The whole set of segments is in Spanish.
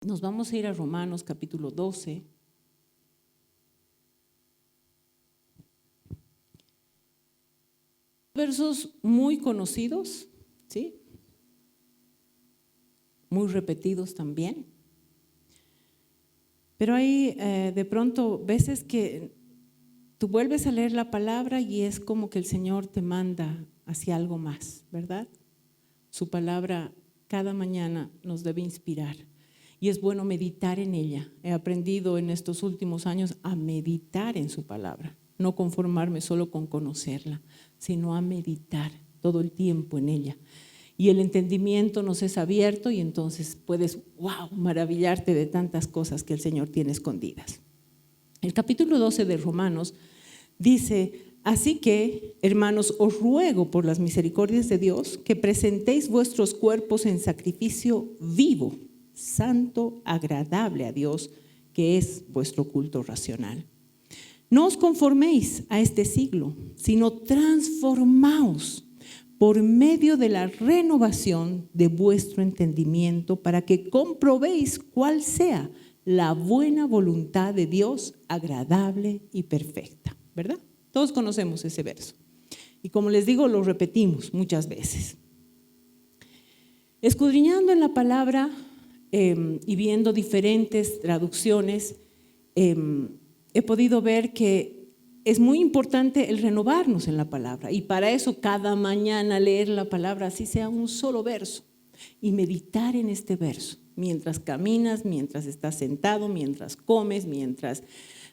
Nos vamos a ir a Romanos capítulo 12. Versos muy conocidos, ¿sí? Muy repetidos también. Pero hay de pronto veces que tú vuelves a leer la palabra y es como que el Señor te manda hacia algo más, ¿verdad? Su palabra cada mañana nos debe inspirar y es bueno meditar en ella. He aprendido en estos últimos años a meditar en su palabra, no conformarme solo con conocerla, sino a meditar todo el tiempo en ella. Y el entendimiento nos es abierto y entonces puedes, maravillarte de tantas cosas que el Señor tiene escondidas. El capítulo 12 de Romanos dice: así que, hermanos, os ruego por las misericordias de Dios que presentéis vuestros cuerpos en sacrificio vivo, santo, agradable a Dios, que es vuestro culto racional. No os conforméis a este siglo, sino transformaos por medio de la renovación de vuestro entendimiento, para que comprobéis cuál sea la buena voluntad de Dios, agradable y perfecta, ¿verdad? Todos conocemos ese verso. Y como les digo, lo repetimos muchas veces. Escudriñando en la palabra y viendo diferentes traducciones, he podido ver que es muy importante el renovarnos en la palabra, y para eso cada mañana leer la palabra, así sea un solo verso, y meditar en este verso mientras caminas, mientras estás sentado, mientras comes, mientras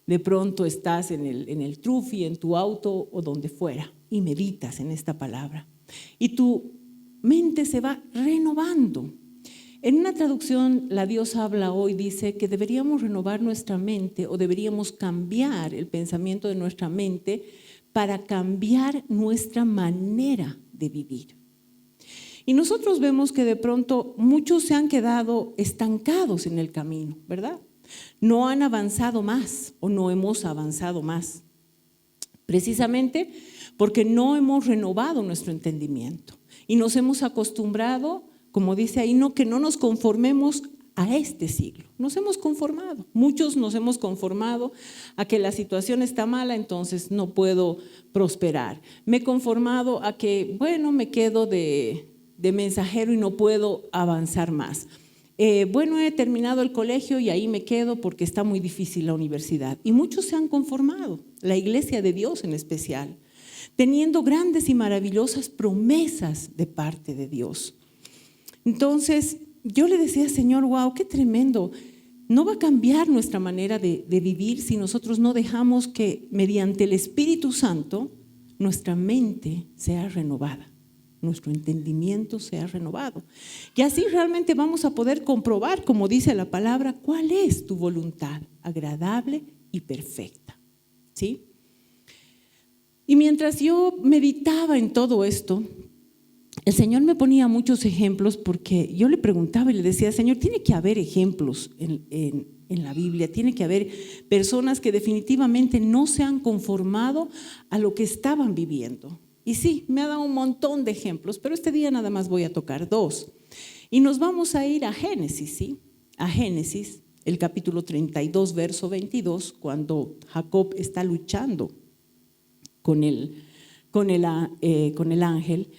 de pronto estás en el trufi, en tu auto o donde fuera, y meditas en esta palabra y tu mente se va renovando. En una traducción, La Dios habla hoy, dice que deberíamos renovar nuestra mente, o deberíamos cambiar el pensamiento de nuestra mente para cambiar nuestra manera de vivir. Y nosotros vemos que de pronto muchos se han quedado estancados en el camino, ¿verdad? No han avanzado más o no hemos avanzado más, precisamente porque no hemos renovado nuestro entendimiento y nos hemos acostumbrado, como dice ahí, que no nos conformemos a este siglo. Nos hemos conformado, muchos nos hemos conformado a que la situación está mala, entonces no puedo prosperar. Me he conformado a que, me quedo de mensajero y no puedo avanzar más. He terminado el colegio y ahí me quedo porque está muy difícil la universidad. Y muchos se han conformado, la iglesia de Dios en especial, teniendo grandes y maravillosas promesas de parte de Dios. Entonces yo le decía: Señor, qué tremendo. No va a cambiar nuestra manera de vivir si nosotros no dejamos que mediante el Espíritu Santo nuestra mente sea renovada, nuestro entendimiento sea renovado. Y así realmente vamos a poder comprobar, como dice la palabra, cuál es tu voluntad, agradable y perfecta, ¿sí? Y mientras yo meditaba en todo esto, el Señor me ponía muchos ejemplos, porque yo le preguntaba y le decía: Señor, tiene que haber ejemplos en la Biblia, tiene que haber personas que definitivamente no se han conformado a lo que estaban viviendo. Y sí, me ha dado un montón de ejemplos, pero este día nada más voy a tocar 2. Y nos vamos a ir a Génesis, ¿sí? A Génesis, el capítulo 32, verso 22, cuando Jacob está luchando con el ángel.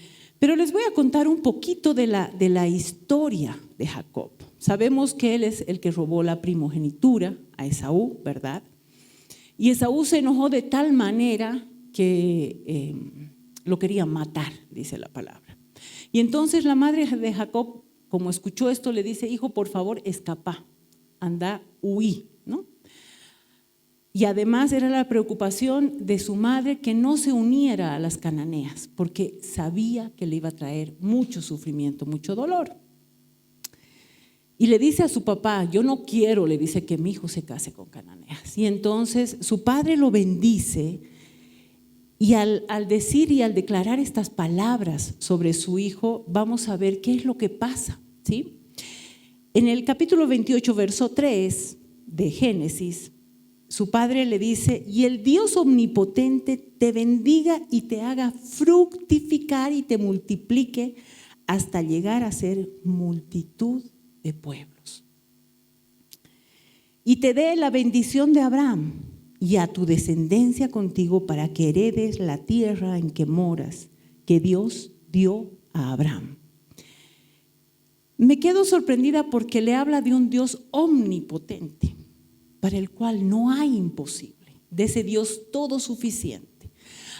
Pero les voy a contar un poquito de la historia de Jacob. Sabemos que él es el que robó la primogenitura a Esaú, ¿verdad? Y Esaú se enojó de tal manera que lo quería matar, dice la palabra. Y entonces la madre de Jacob, como escuchó esto, le dice: hijo, por favor, escapa, anda, huí, ¿no? Y además era la preocupación de su madre que no se uniera a las cananeas, porque sabía que le iba a traer mucho sufrimiento, mucho dolor. Y le dice a su papá: yo no quiero, le dice, que mi hijo se case con cananeas. Y entonces su padre lo bendice, y al decir y al declarar estas palabras sobre su hijo, vamos a ver qué es lo que pasa, ¿sí? En el capítulo 28, verso 3 de Génesis, su padre le dice: y el Dios omnipotente te bendiga y te haga fructificar y te multiplique hasta llegar a ser multitud de pueblos. y te dé la bendición de Abraham y a tu descendencia contigo para que heredes la tierra en que moras, que Dios dio a Abraham. Me quedo sorprendida porque le habla de un Dios omnipotente, para el cual no hay imposible, de ese Dios todo suficiente.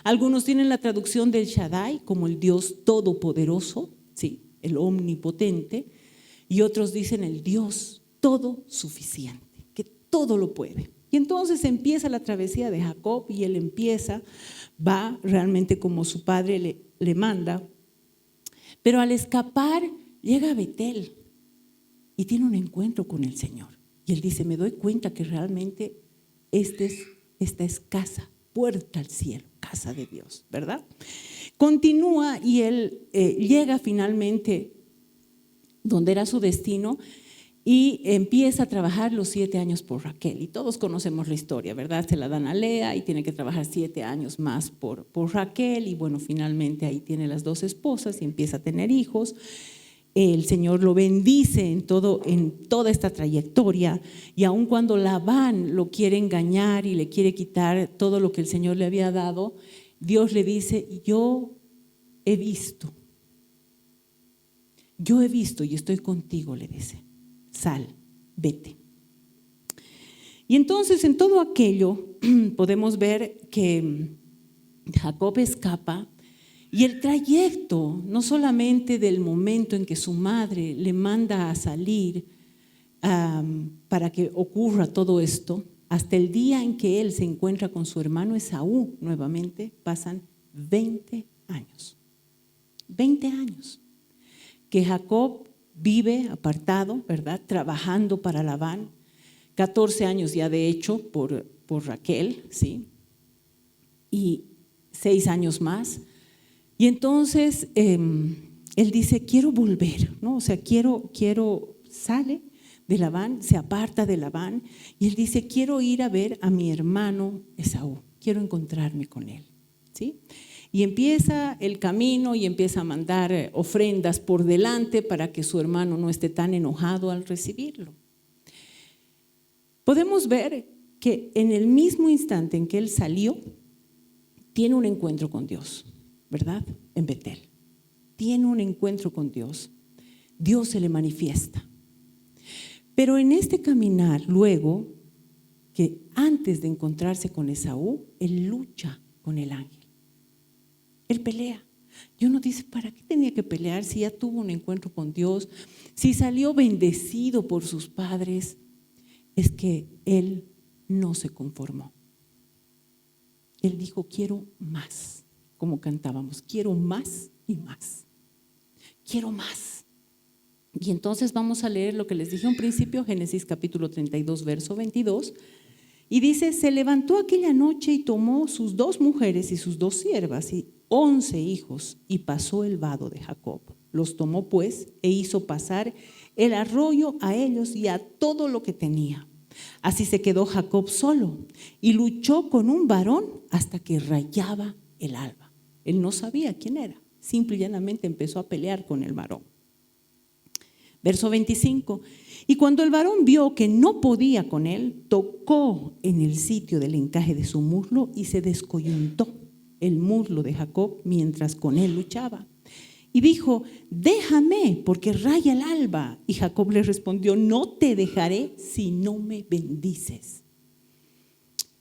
Algunos tienen la traducción del Shaddai como el Dios todopoderoso, sí, el omnipotente, y otros dicen el Dios todo suficiente, que todo lo puede. Y entonces empieza la travesía de Jacob y él va realmente como su padre le manda, pero al escapar llega a Betel y tiene un encuentro con el Señor. Y él dice, me doy cuenta que realmente esta es casa, puerta al cielo, casa de Dios, ¿verdad? Continúa y él llega finalmente donde era su destino y empieza a trabajar los 7 años por Raquel. Y todos conocemos la historia, ¿verdad? Se la dan a Lea y tiene que trabajar 7 años más por Raquel. Y bueno, finalmente ahí tiene las 2 esposas y empieza a tener hijos. El Señor lo bendice en toda esta trayectoria, y aun cuando Labán lo quiere engañar y le quiere quitar todo lo que el Señor le había dado, Dios le dice, yo he visto y estoy contigo, le dice, sal, vete. Y entonces en todo aquello podemos ver que Jacob escapa. Y el trayecto, no solamente del momento en que su madre le manda a salir para que ocurra todo esto, hasta el día en que él se encuentra con su hermano Esaú nuevamente, pasan 20 años. 20 años que Jacob vive apartado, ¿verdad? Trabajando para Labán. 14 años ya de hecho por Raquel, ¿sí? Y 6 años más. Y entonces él dice, quiero volver, ¿no? O sea, sale de Labán, se aparta de Labán y él dice, quiero ir a ver a mi hermano Esaú, quiero encontrarme con él, ¿sí? Y empieza el camino y empieza a mandar ofrendas por delante para que su hermano no esté tan enojado al recibirlo. Podemos ver que en el mismo instante en que él salió, tiene un encuentro con Dios, ¿verdad? En Betel. Tiene un encuentro con Dios. Dios se le manifiesta. Pero en este caminar, luego, que antes de encontrarse con Esaú, él lucha con el ángel. Él pelea. Y uno dice, ¿para qué tenía que pelear si ya tuvo un encuentro con Dios? Si salió bendecido por sus padres. Es que él no se conformó. Él dijo, quiero más. Como cantábamos, quiero más y más. Quiero más. Y entonces vamos a leer lo que les dije al principio, Génesis capítulo 32, verso 22. Y dice, se levantó aquella noche y tomó sus 2 mujeres y sus 2 siervas y 11 hijos y pasó el vado de Jacob. Los tomó pues e hizo pasar el arroyo a ellos y a todo lo que tenía. Así se quedó Jacob solo y luchó con un varón hasta que rayaba el alba. Él no sabía quién era, simple y llanamente empezó a pelear con el varón. Verso 25, y cuando el varón vio que no podía con él, tocó en el sitio del encaje de su muslo y se descoyuntó el muslo de Jacob mientras con él luchaba. Y dijo, déjame porque raya el alba. Y Jacob le respondió, no te dejaré si no me bendices.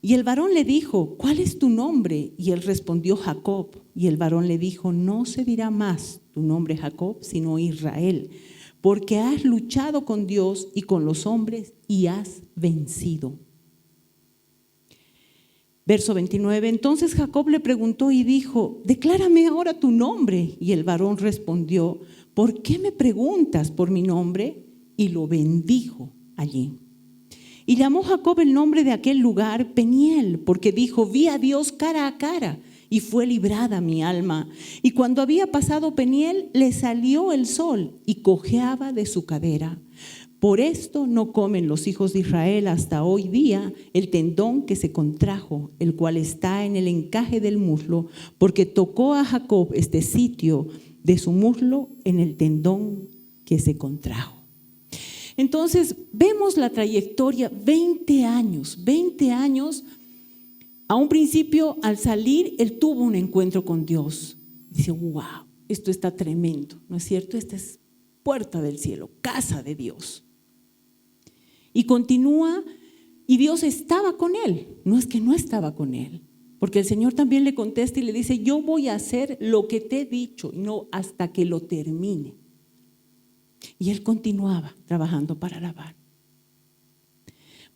Y el varón le dijo, ¿cuál es tu nombre? Y él respondió, Jacob. Y el varón le dijo, no se dirá más tu nombre Jacob, sino Israel, porque has luchado con Dios y con los hombres y has vencido. Verso 29, entonces Jacob le preguntó y dijo, declárame ahora tu nombre. Y el varón respondió, ¿por qué me preguntas por mi nombre? Y lo bendijo allí. Y llamó Jacob el nombre de aquel lugar Peniel, porque dijo, vi a Dios cara a cara y fue librada mi alma. Y cuando había pasado Peniel, le salió el sol y cojeaba de su cadera. Por esto no comen los hijos de Israel hasta hoy día el tendón que se contrajo, el cual está en el encaje del muslo, porque tocó a Jacob este sitio de su muslo en el tendón que se contrajo. Entonces vemos la trayectoria, 20 años. A un principio, al salir, él tuvo un encuentro con Dios. Dice, wow, esto está tremendo, ¿no es cierto? Esta es puerta del cielo, casa de Dios. Y continúa, y Dios estaba con él. No es que no estaba con él, porque el Señor también le contesta y le dice, yo voy a hacer lo que te he dicho, y no hasta que lo termine. Y él continuaba trabajando para Labán.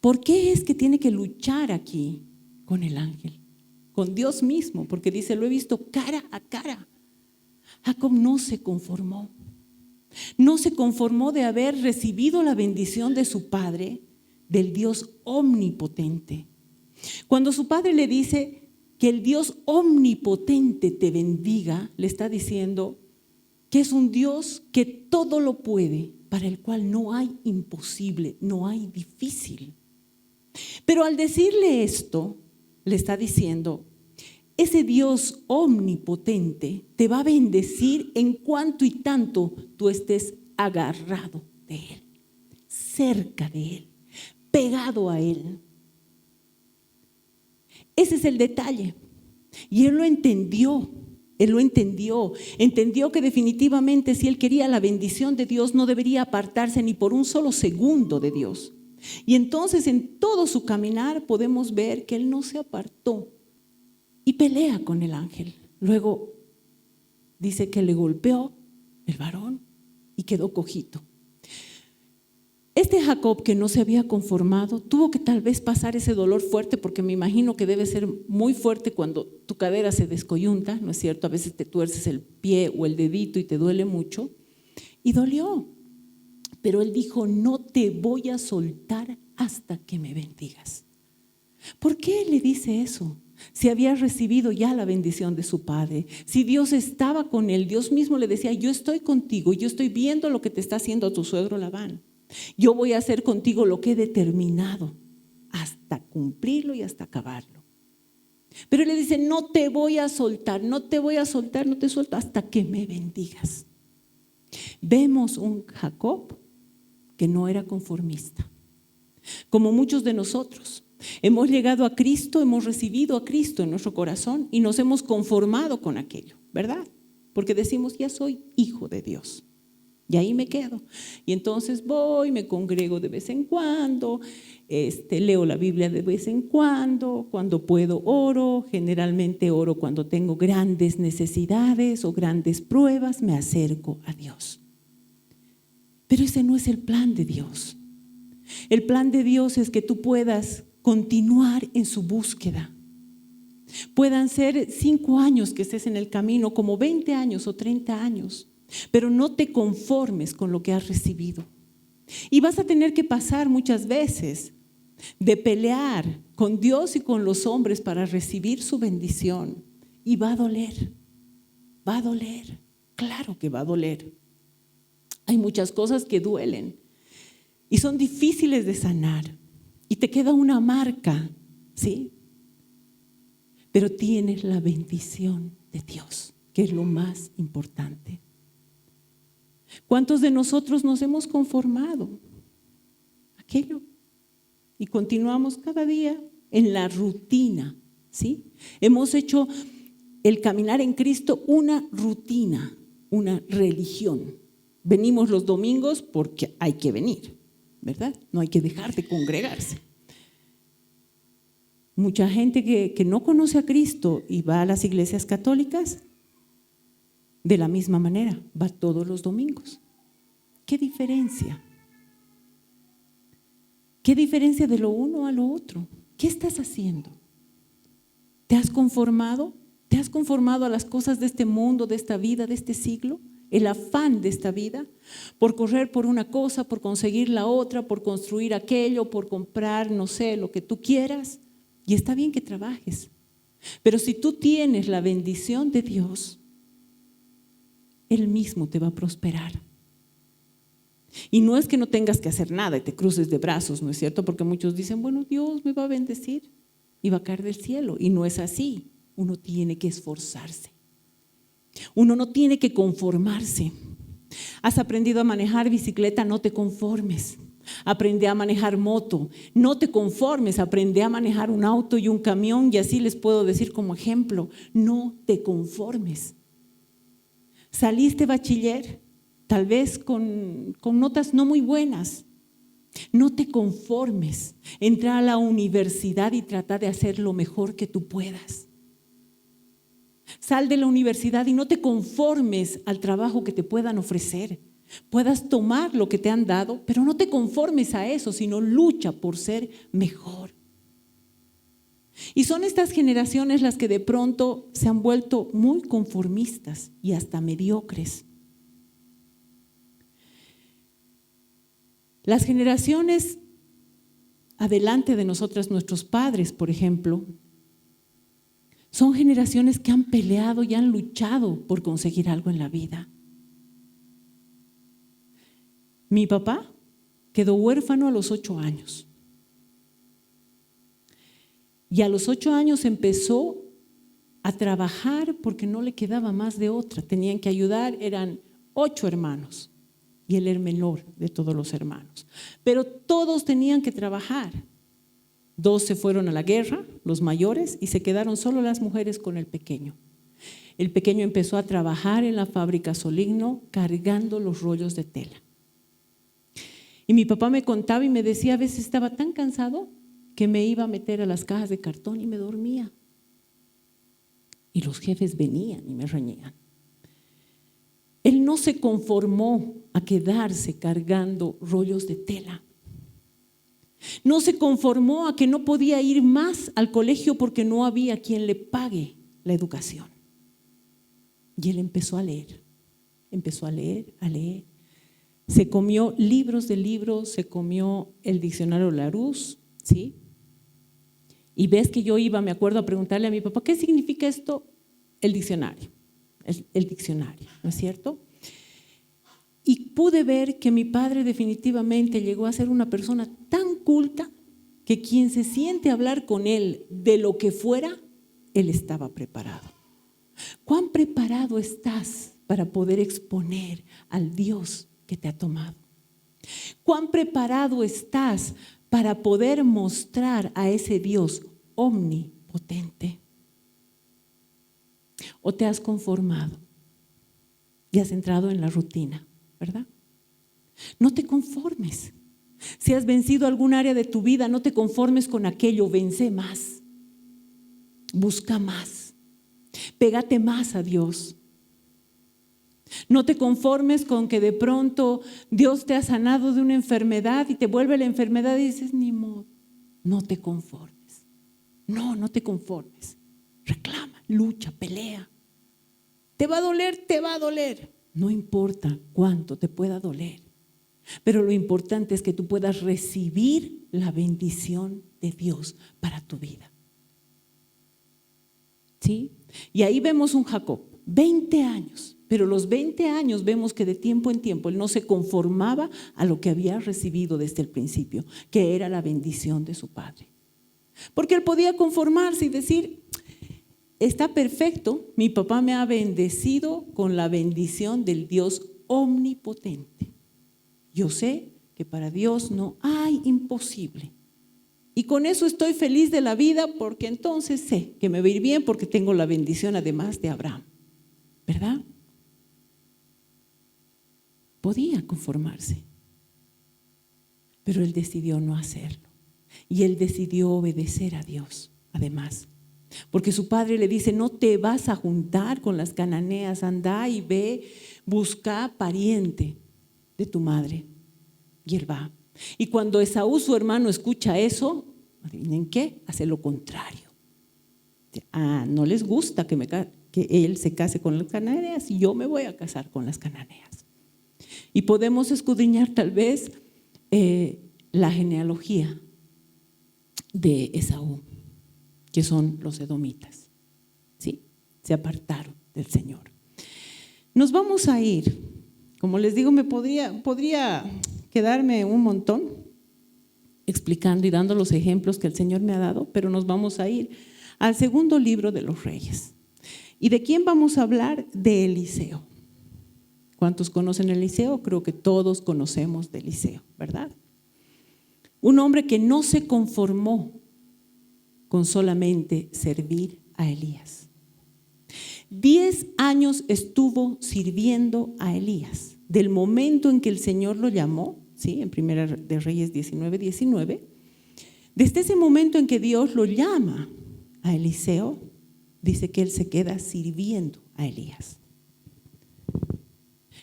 ¿Por qué es que tiene que luchar aquí con el ángel? Con Dios mismo, porque dice, lo he visto cara a cara. Jacob no se conformó. No se conformó de haber recibido la bendición de su padre, del Dios omnipotente. Cuando su padre le dice que el Dios omnipotente te bendiga, le está diciendo que es un Dios que todo lo puede, para el cual no hay imposible, no hay difícil. Pero al decirle esto, le está diciendo, ese Dios omnipotente te va a bendecir en cuanto y tanto tú estés agarrado de Él, cerca de Él, pegado a Él. Ese es el detalle. Y él lo entendió. Entendió que definitivamente si él quería la bendición de Dios no debería apartarse ni por un solo segundo de Dios. Y entonces en todo su caminar podemos ver que él no se apartó y pelea con el ángel. Luego dice que le golpeó el varón y quedó cojito. Este Jacob, que no se había conformado, tuvo que tal vez pasar ese dolor fuerte, porque me imagino que debe ser muy fuerte cuando tu cadera se descoyunta, ¿no es cierto? A veces te tuerces el pie o el dedito y te duele mucho. Y dolió. Pero él dijo, no te voy a soltar hasta que me bendigas. ¿Por qué le dice eso? Si había recibido ya la bendición de su padre, si Dios estaba con él, Dios mismo le decía, yo estoy contigo, yo estoy viendo lo que te está haciendo tu suegro Labán. Yo voy a hacer contigo lo que he determinado hasta cumplirlo y hasta acabarlo. Pero él le dice, no te voy a soltar, no te suelto hasta que me bendigas. Vemos un Jacob que no era conformista. Como muchos de nosotros, hemos llegado a Cristo, hemos recibido a Cristo en nuestro corazón y nos hemos conformado con aquello, ¿verdad? Porque decimos, ya soy hijo de Dios. Y ahí me quedo. Y entonces voy, me congrego de vez en cuando, leo la Biblia de vez en cuando puedo oro, generalmente oro cuando tengo grandes necesidades o grandes pruebas, me acerco a Dios. Pero ese no es el plan de Dios. El plan de Dios es que tú puedas continuar en su búsqueda. Puedan ser 5 años que estés en el camino, como 20 años o 30 años. Pero no te conformes con lo que has recibido. Y vas a tener que pasar muchas veces de pelear con Dios y con los hombres para recibir su bendición. Y va a doler, claro que va a doler. Hay muchas cosas que duelen y son difíciles de sanar. Y te queda una marca, ¿sí? Pero tienes la bendición de Dios, que es lo más importante. ¿Cuántos de nosotros nos hemos conformado aquello y continuamos cada día en la rutina? ¿Sí? Hemos hecho el caminar en Cristo una rutina, una religión. Venimos los domingos porque hay que venir, ¿verdad? No hay que dejar de congregarse. Mucha gente que no conoce a Cristo y va a las iglesias católicas, de la misma manera, va todos los domingos. ¿Qué diferencia? ¿Qué diferencia de lo uno a lo otro? ¿Qué estás haciendo? ¿Te has conformado? ¿Te has conformado a las cosas de este mundo, de esta vida, de este siglo? El afán de esta vida, por correr por una cosa, por conseguir la otra, por construir aquello, por comprar, no sé, lo que tú quieras. Y está bien que trabajes. Pero si tú tienes la bendición de Dios, Él mismo te va a prosperar. Y no es que no tengas que hacer nada y te cruces de brazos, ¿no es cierto? Porque muchos dicen, bueno, Dios me va a bendecir y va a caer del cielo. Y no es así. Uno tiene que esforzarse. Uno no tiene que conformarse. Has aprendido a manejar bicicleta, no te conformes. Aprende a manejar moto. No te conformes, aprende a manejar un auto y un camión, y así les puedo decir como ejemplo, no te conformes. Saliste bachiller, tal vez con notas no muy buenas. No te conformes. Entra a la universidad y trata de hacer lo mejor que tú puedas. Sal de la universidad y no te conformes al trabajo que te puedan ofrecer. Puedas tomar lo que te han dado, pero no te conformes a eso, sino lucha por ser mejor. Y son estas generaciones las que de pronto se han vuelto muy conformistas y hasta mediocres. Las generaciones adelante de nosotras, nuestros padres, por ejemplo, son generaciones que han peleado y han luchado por conseguir algo en la vida. Mi papá quedó huérfano a los 8 años. Y a los 8 años empezó a trabajar porque no le quedaba más de otra. Tenían que ayudar, eran 8 hermanos y él era el menor de todos los hermanos. Pero todos tenían que trabajar. 2 se fueron a la guerra, los mayores, y se quedaron solo las mujeres con el pequeño. El pequeño empezó a trabajar en la fábrica Soligno cargando los rollos de tela. Y mi papá me contaba y me decía, a veces estaba tan cansado que me iba a meter a las cajas de cartón y me dormía. Y los jefes venían y me reñían. Él no se conformó a quedarse cargando rollos de tela. No se conformó a que no podía ir más al colegio porque no había quien le pague la educación. Y él empezó a leer, a leer. Se comió libros de libros, se comió el diccionario Larousse, ¿sí? Y ves que yo iba, me acuerdo, a preguntarle a mi papá, ¿qué significa esto? El diccionario, el diccionario, ¿no es cierto? Y pude ver que mi padre definitivamente llegó a ser una persona tan culta que quien se siente a hablar con él de lo que fuera, él estaba preparado. ¿Cuán preparado estás para poder exponer al Dios que te ha tomado? ¿Cuán preparado estás para poder mostrar a ese Dios omnipotente? ¿O te has conformado y has entrado en la rutina, verdad? No te conformes. Si has vencido algún área de tu vida, no te conformes con aquello, vence más. Busca más. Pégate más a Dios. No te conformes con que de pronto Dios te ha sanado de una enfermedad y te vuelve la enfermedad y dices, ni modo. No te conformes. No te conformes. Reclama, lucha, pelea. ¿Te va a doler? Te va a doler. No importa cuánto te pueda doler. Pero lo importante es que tú puedas recibir la bendición de Dios para tu vida. ¿Sí? Y ahí vemos un Jacob, 20 años. Pero los 20 años vemos que de tiempo en tiempo él no se conformaba a lo que había recibido desde el principio, que era la bendición de su padre. Porque él podía conformarse y decir, está perfecto, mi papá me ha bendecido con la bendición del Dios omnipotente. Yo sé que para Dios no hay imposible. Y con eso estoy feliz de la vida porque entonces sé que me va a ir bien porque tengo la bendición además de Abraham. ¿Verdad? Podía conformarse, pero él decidió no hacerlo. Y él decidió obedecer a Dios, además. Porque su padre le dice, no te vas a juntar con las cananeas, anda y ve, busca pariente de tu madre. Y él va. Y cuando Esaú, su hermano, escucha eso, ¿adivinen qué? Hace lo contrario. No les gusta que él se case con las cananeas y yo me voy a casar con las cananeas. Y podemos escudriñar tal vez la genealogía de Esaú, que son los edomitas. ¿Sí? Se apartaron del Señor. Nos vamos a ir. Como les digo, me podría quedarme un montón explicando y dando los ejemplos que el Señor me ha dado, pero nos vamos a ir al segundo libro de los Reyes. ¿Y de quién vamos a hablar? De Eliseo. ¿Cuántos conocen Eliseo? Creo que todos conocemos de Eliseo, ¿verdad? Un hombre que no se conformó con solamente servir a Elías. 10 años estuvo sirviendo a Elías. Del momento en que el Señor lo llamó, ¿sí? En Primera de Reyes 19:19, desde ese momento en que Dios lo llama a Eliseo, dice que él se queda sirviendo a Elías.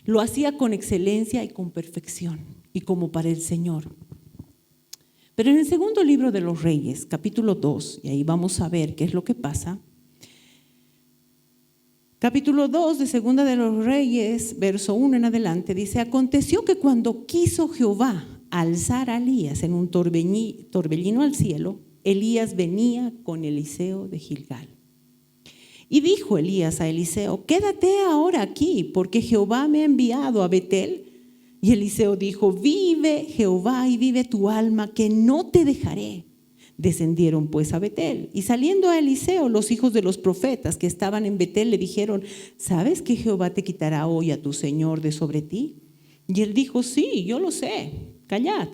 Lo hacía con excelencia y con perfección y como para el Señor. Pero en el segundo libro de los Reyes, capítulo 2, y ahí vamos a ver qué es lo que pasa. Capítulo 2 de Segunda de los Reyes, verso 1 en adelante, dice: aconteció que cuando quiso Jehová alzar a Elías en un torbellino al cielo, Elías venía con Eliseo de Gilgal. Y dijo Elías a Eliseo: quédate ahora aquí, porque Jehová me ha enviado a Betel. Y Eliseo dijo: vive Jehová y vive tu alma, que no te dejaré. Descendieron pues a Betel, y saliendo a Eliseo, los hijos de los profetas que estaban en Betel le dijeron: ¿sabes que Jehová te quitará hoy a tu señor de sobre ti? Y él dijo: sí, yo lo sé, callad.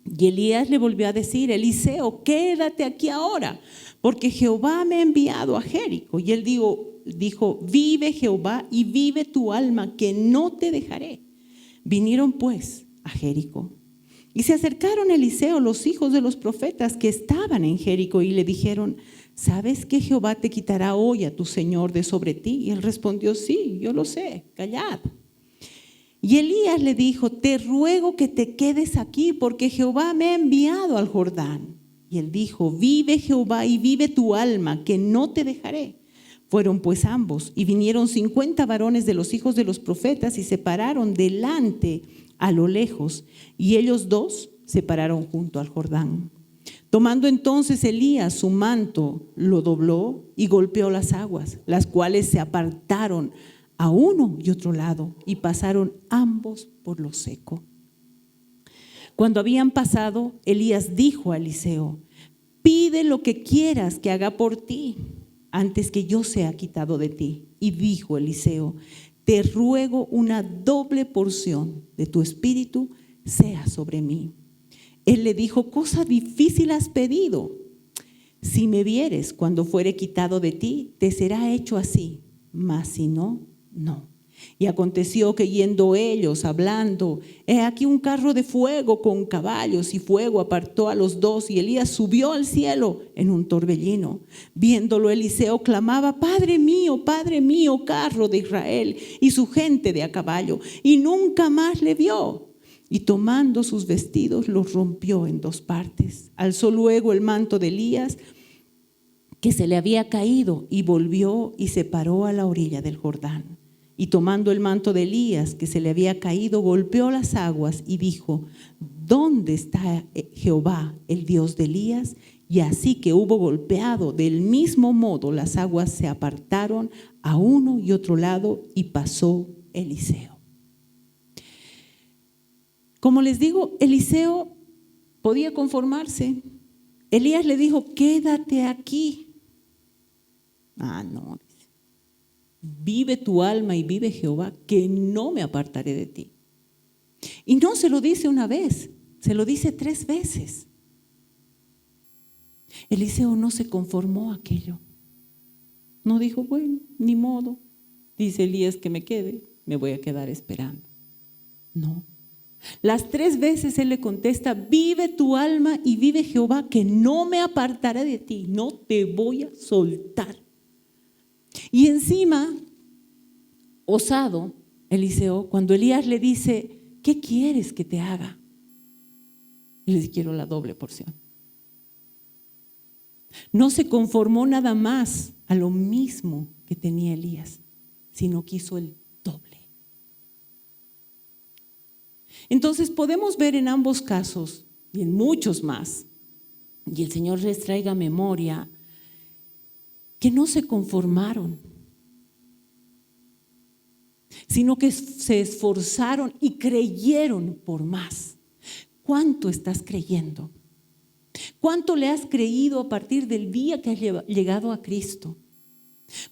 Y Elías le volvió a decir: Eliseo, quédate aquí ahora, porque Jehová me ha enviado a Jericó. Y él dijo: vive Jehová y vive tu alma, que no te dejaré. Vinieron pues a Jericó. Y se acercaron a Eliseo los hijos de los profetas que estaban en Jericó y le dijeron: ¿sabes que Jehová te quitará hoy a tu señor de sobre ti? Y él respondió: sí, yo lo sé, callad. Y Elías le dijo: te ruego que te quedes aquí, porque Jehová me ha enviado al Jordán. Y él dijo: vive Jehová y vive tu alma, que no te dejaré. Fueron pues ambos, y vinieron 50 varones de los hijos de los profetas y se pararon delante a lo lejos, y ellos dos se pararon junto al Jordán. Tomando entonces Elías su manto, lo dobló y golpeó las aguas, las cuales se apartaron a uno y otro lado, y pasaron ambos por lo seco. Cuando habían pasado, Elías dijo a Eliseo: pide lo que quieras que haga por ti, antes que yo sea quitado de ti. Y dijo Eliseo: te ruego una doble porción de tu espíritu sea sobre mí. Él le dijo: cosa difícil has pedido. Si me vieres cuando fuere quitado de ti, te será hecho así, mas si no, no. Y aconteció que yendo ellos hablando, he aquí un carro de fuego con caballos y fuego apartó a los dos, y Elías subió al cielo en un torbellino. Viéndolo Eliseo clamaba: Padre mío, carro de Israel y su gente de a caballo. Y nunca más le vio. Y tomando sus vestidos los rompió en 2 partes. Alzó luego el manto de Elías que se le había caído y volvió y se paró a la orilla del Jordán. Y tomando el manto de Elías que se le había caído, golpeó las aguas y dijo: ¿dónde está Jehová, el Dios de Elías? Y así que hubo golpeado, del mismo modo las aguas se apartaron a uno y otro lado, y pasó Eliseo. Como les digo, Eliseo podía conformarse. Elías le dijo: quédate aquí. No, dice: vive tu alma y vive Jehová, que no me apartaré de ti. Y no se lo dice una vez, se lo dice 3 veces. Eliseo no se conformó a aquello. No dijo: bueno, ni modo, dice Elías que me quede, me voy a quedar esperando. No. Las 3 veces él le contesta: vive tu alma y vive Jehová, que no me apartaré de ti, no te voy a soltar. Y encima, osado Eliseo, cuando Elías le dice: ¿qué quieres que te haga? Le dice: quiero la doble porción. No se conformó nada más a lo mismo que tenía Elías, sino quiso el doble. Entonces podemos ver en ambos casos y en muchos más, y el Señor les traiga memoria, que no se conformaron, sino que se esforzaron y creyeron por más. ¿Cuánto estás creyendo? ¿Cuánto le has creído a partir del día que has llegado a Cristo?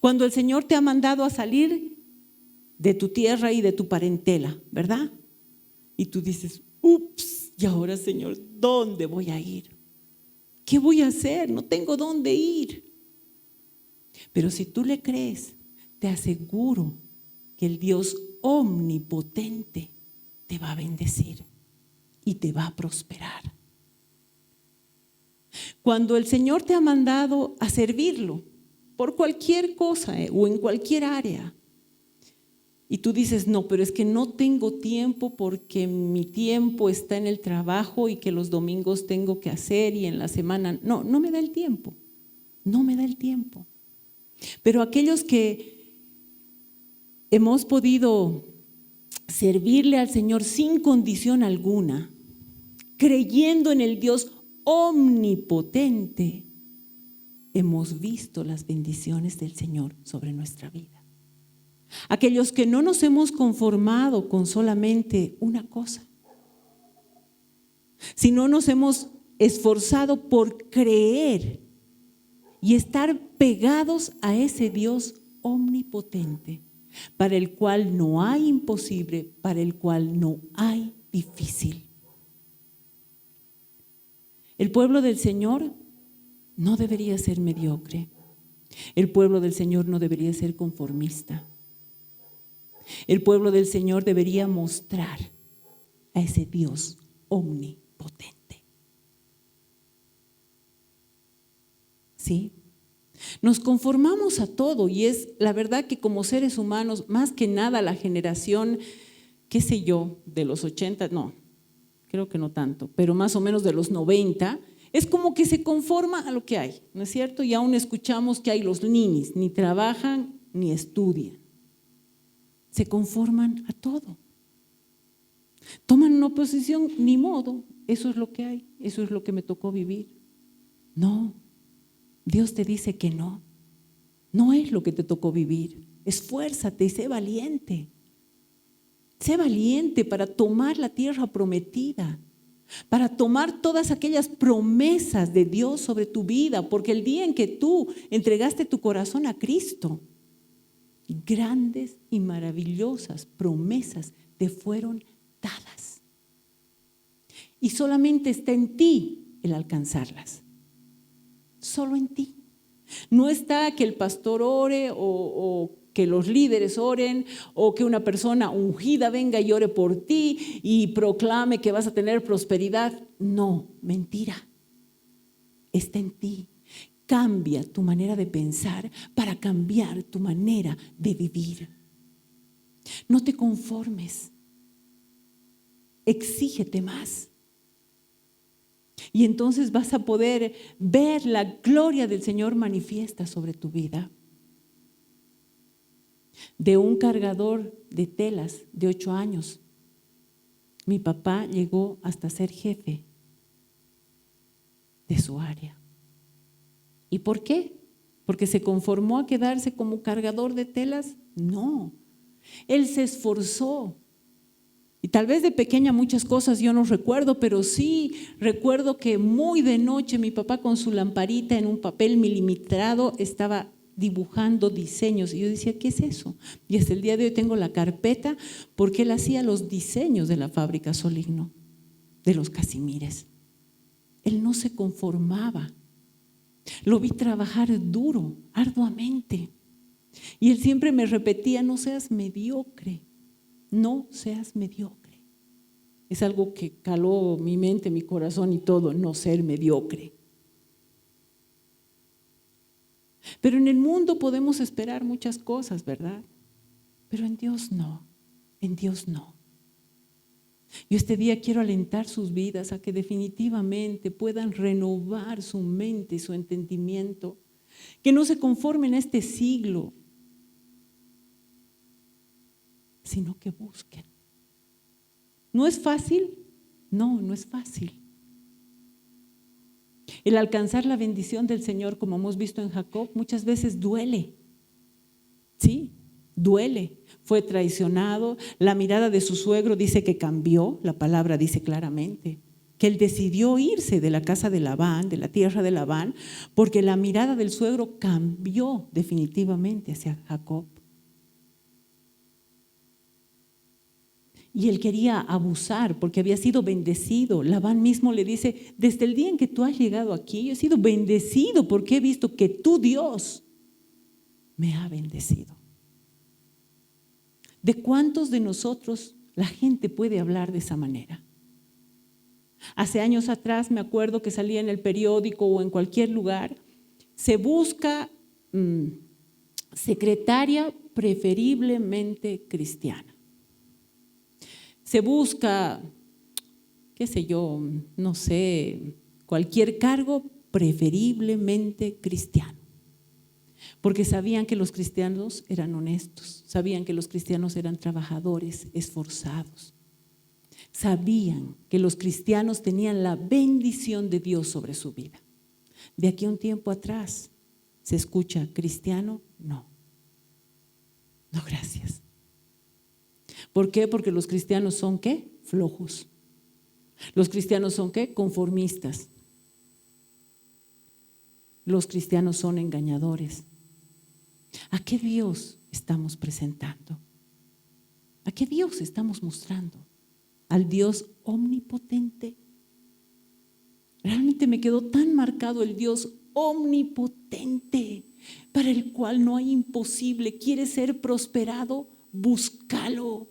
Cuando el Señor te ha mandado a salir de tu tierra y de tu parentela, ¿verdad? Y tú dices: ups, Y ahora, Señor, ¿dónde voy a ir? ¿Qué voy a hacer? No tengo dónde ir. Pero si tú le crees, te aseguro que el Dios omnipotente te va a bendecir y te va a prosperar. Cuando el Señor te ha mandado a servirlo por cualquier cosa o en cualquier área, y tú dices, no, pero es que no tengo tiempo porque mi tiempo está en el trabajo y que los domingos tengo que hacer y en la semana, no me da el tiempo, no me da el tiempo. Pero aquellos que hemos podido servirle al Señor sin condición alguna, creyendo en el Dios omnipotente, hemos visto las bendiciones del Señor sobre nuestra vida. Aquellos que no nos hemos conformado con solamente una cosa, sino nos hemos esforzado por creer y estar pegados a ese Dios omnipotente, para el cual no hay imposible, para el cual no hay difícil. El pueblo del Señor no debería ser mediocre. El pueblo del Señor no debería ser conformista. El pueblo del Señor debería mostrar a ese Dios omnipotente. ¿Sí? Nos conformamos a todo y es la verdad que como seres humanos, más que nada la generación, qué sé yo, de los 80, no, creo que no tanto, pero más o menos de los 90, es como que se conforma a lo que hay, ¿no es cierto? Y aún escuchamos que hay los ninis, ni trabajan ni estudian. Se conforman a todo. Toman una posición, ni modo, eso es lo que hay, eso es lo que me tocó vivir. No, Dios te dice que no es lo que te tocó vivir. Esfuérzate y sé valiente. Sé valiente para tomar la tierra prometida, para tomar todas aquellas promesas de Dios sobre tu vida, porque el día en que tú entregaste tu corazón a Cristo, grandes y maravillosas promesas te fueron dadas. Y solamente está en ti el alcanzarlas. Solo en ti. No está que el pastor ore o que los líderes oren o que una persona ungida venga y ore por ti y proclame que vas a tener prosperidad. No, mentira. Está en ti. Cambia tu manera de pensar para cambiar tu manera de vivir. No te conformes. Exígete más. Y entonces vas a poder ver la gloria del Señor manifiesta sobre tu vida. De un cargador de telas de 8 años, mi papá llegó hasta ser jefe de su área. ¿Y por qué? ¿Porque se conformó a quedarse como cargador de telas? No, él se esforzó. Y tal vez de pequeña muchas cosas yo no recuerdo, pero sí recuerdo que muy de noche mi papá con su lamparita en un papel milimetrado estaba dibujando diseños. Y yo decía, ¿qué es eso? Y hasta el día de hoy tengo la carpeta porque él hacía los diseños de la fábrica Soligno, de los Casimires. Él no se conformaba. Lo vi trabajar duro, arduamente. Y él siempre me repetía, no seas mediocre, no seas mediocre. Es algo que caló mi mente, mi corazón y todo, no ser mediocre. Pero en el mundo podemos esperar muchas cosas, ¿verdad? Pero en Dios no, en Dios no. Yo este día quiero alentar sus vidas a que definitivamente puedan renovar su mente y su entendimiento, que no se conformen a este siglo, sino que busquen. ¿No es fácil? No, no es fácil. El alcanzar la bendición del Señor, como hemos visto en Jacob, muchas veces duele. Sí, duele. Fue traicionado. La mirada de su suegro dice que cambió. La palabra dice claramente que él decidió irse de la casa de Labán, de la tierra de Labán, porque la mirada del suegro cambió definitivamente hacia Jacob. Y él quería abusar porque había sido bendecido. Labán mismo le dice, desde el día en que tú has llegado aquí, yo he sido bendecido porque he visto que tu Dios me ha bendecido. ¿De cuántos de nosotros la gente puede hablar de esa manera? Hace años atrás me acuerdo que salía en el periódico o en cualquier lugar, se busca secretaria preferiblemente cristiana. Se busca, qué sé yo, no sé, cualquier cargo preferiblemente cristiano. Porque sabían que los cristianos eran honestos, sabían que los cristianos eran trabajadores, esforzados. Sabían que los cristianos tenían la bendición de Dios sobre su vida. De aquí a un tiempo atrás, ¿se escucha cristiano? No. No, gracias. ¿Por qué? Porque los cristianos son ¿qué? Flojos. Los cristianos son ¿qué? Conformistas. Los cristianos son engañadores. ¿A qué Dios estamos presentando? ¿A qué Dios estamos mostrando? ¿Al Dios omnipotente? Realmente me quedó tan marcado el Dios omnipotente, para el cual no hay imposible. ¿Quieres ser prosperado? Búscalo.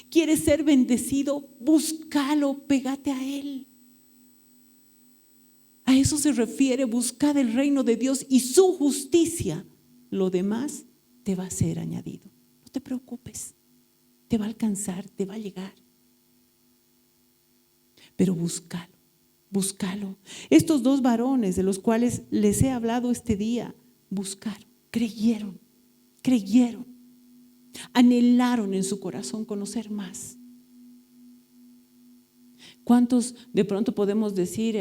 ¿Quieres ser bendecido? Búscalo, pégate a Él. A eso se refiere, buscad el reino de Dios y su justicia. Lo demás te va a ser añadido. No te preocupes, te va a alcanzar, te va a llegar. Pero búscalo, búscalo. Estos dos varones de los cuales les he hablado este día, buscaron, creyeron, anhelaron en su corazón conocer más. ¿Cuántos de pronto podemos decir,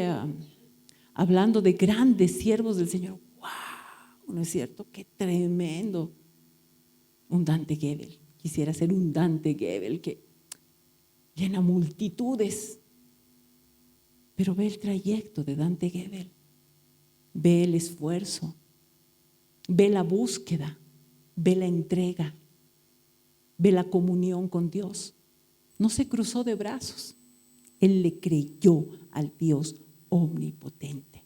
hablando de grandes siervos del Señor, wow, ¿no es cierto? Qué tremendo. Un Dante Gebel, quisiera ser un Dante Gebel que llena multitudes. Pero ve el trayecto de Dante Gebel, ve el esfuerzo, ve la búsqueda, ve la entrega, ve la comunión con Dios. No se cruzó de brazos, él le creyó al Dios omnipotente.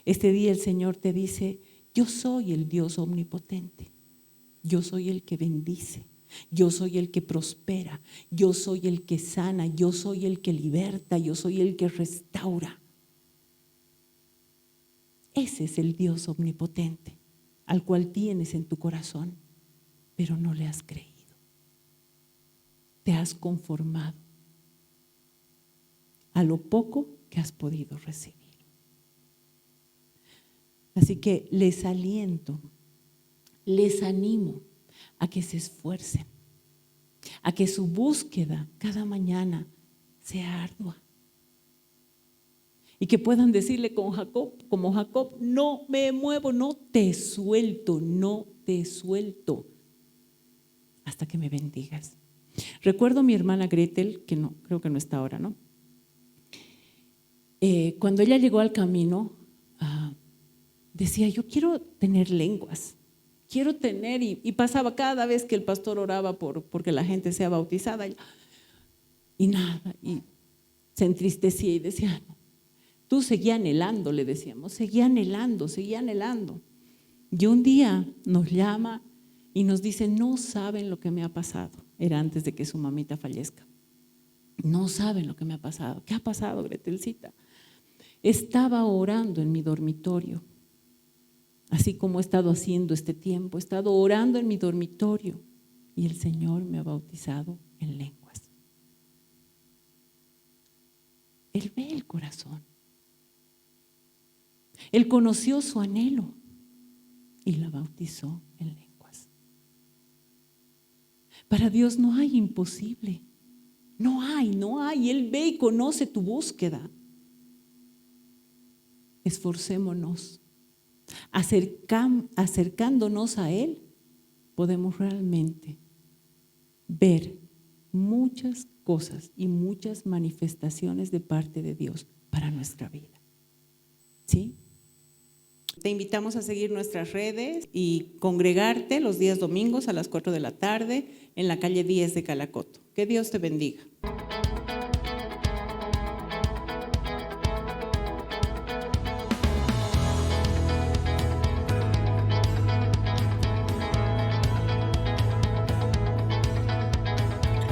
Este día el Señor te dice, yo soy el Dios omnipotente, yo soy el que bendice. Yo soy el que prospera, yo soy el que sana, yo soy el que liberta, yo soy el que restaura. Ese es el Dios omnipotente al cual tienes en tu corazón, pero no le has creído. Te has conformado a lo poco que has podido recibir. Así que les aliento, les animo a que se esfuercen, a que su búsqueda cada mañana sea ardua y que puedan decirle como Jacob, no me muevo, no te suelto hasta que me bendigas. Recuerdo a mi hermana Gretel, que no, creo que no está ahora, ¿no? Cuando ella llegó al camino, decía, yo quiero tener lenguas. Quiero tener, y pasaba cada vez que el pastor oraba porque la gente sea bautizada, y nada, y se entristecía y decía, no, tú seguía anhelando, le decíamos, seguía anhelando. Y un día nos llama y nos dice, no saben lo que me ha pasado. Era antes de que su mamita fallezca. No saben lo que me ha pasado. ¿Qué ha pasado, Gretelcita? Estaba orando en mi dormitorio. Así como he estado haciendo este tiempo, he estado orando en mi dormitorio y el Señor me ha bautizado en lenguas. Él ve el corazón. Él conoció su anhelo y la bautizó en lenguas. Para Dios no hay imposible. No hay. Él ve y conoce tu búsqueda. Esforcémonos. Acercándonos a Él, podemos realmente ver muchas cosas y muchas manifestaciones de parte de Dios para nuestra vida. ¿Sí? Te invitamos a seguir nuestras redes y congregarte los días domingos a las 4 de la tarde en la calle 10 de Calacoto. Que Dios te bendiga.